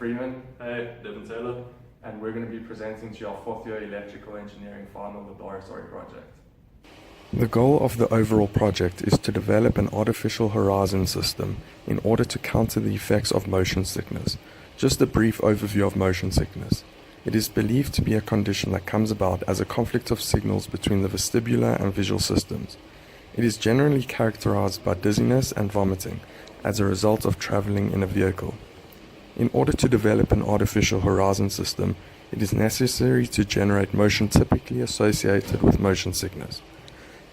Freeman. Hey, Devin Taylor. And we're going to be presenting to you our 4th year electrical engineering final laboratory project. The goal of the overall project is to develop an artificial horizon system in order to counter the effects of motion sickness. Just a brief overview of motion sickness. It is believed to be a condition that comes about as a conflict of signals between the vestibular and visual systems. It is generally characterized by dizziness and vomiting as a result of traveling in a vehicle. In order to develop an artificial horizon system, it is necessary to generate motion typically associated with motion sickness.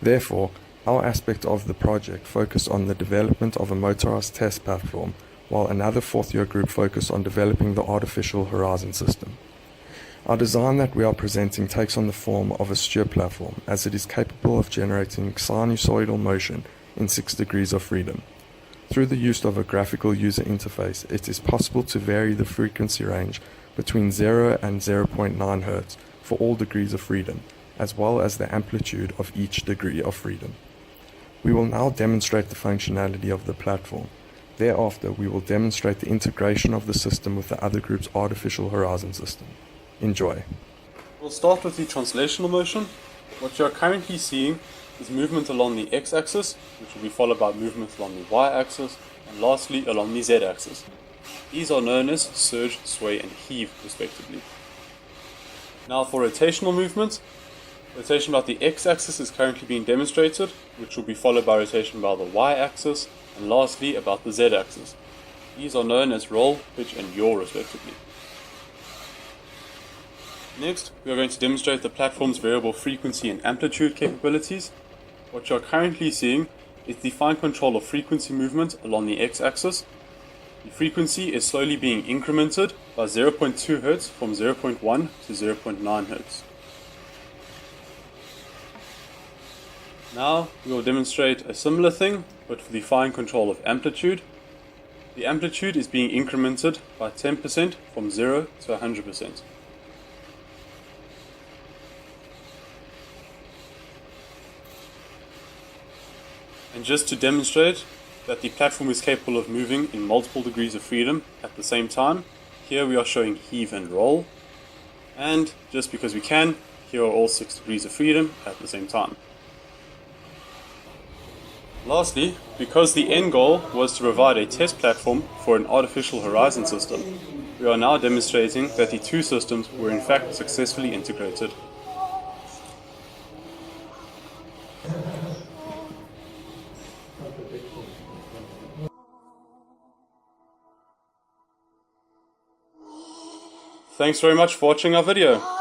Therefore, our aspect of the project focused on the development of a motorized test platform, while another 4th year group focused on developing the artificial horizon system. Our design that we are presenting takes on the form of a steer platform, as it is capable of generating sinusoidal motion in 6 degrees of freedom. Through the use of a graphical user interface, it is possible to vary the frequency range between 0 and 0.9 Hz for all degrees of freedom, as well as the amplitude of each degree of freedom. We will now demonstrate the functionality of the platform. Thereafter, we will demonstrate the integration of the system with the other group's artificial horizon system. Enjoy. We'll start with the translational motion. What you are currently seeing is movement along the x-axis, which will be followed by movement along the y-axis, and lastly along the z-axis. These are known as surge, sway, and heave, respectively. Now for rotational movement, rotation about the x-axis is currently being demonstrated, which will be followed by rotation about the y-axis, and lastly about the z-axis. These are known as roll, pitch, and yaw, respectively. Next, we are going to demonstrate the platform's variable frequency and amplitude capabilities. What you are currently seeing is the fine control of frequency movement along the x-axis. The frequency is slowly being incremented by 0.2 Hz from 0.1 to 0.9 Hz. Now we will demonstrate a similar thing, but for the fine control of amplitude. The amplitude is being incremented by 10% from 0 to 100%. And just to demonstrate that the platform is capable of moving in multiple degrees of freedom at the same time, here we are showing heave and roll. And just because we can, here are all 6 degrees of freedom at the same time. Lastly, because the end goal was to provide a test platform for an artificial horizon system, we are now demonstrating that the two systems were in fact successfully integrated. Thanks very much for watching our video.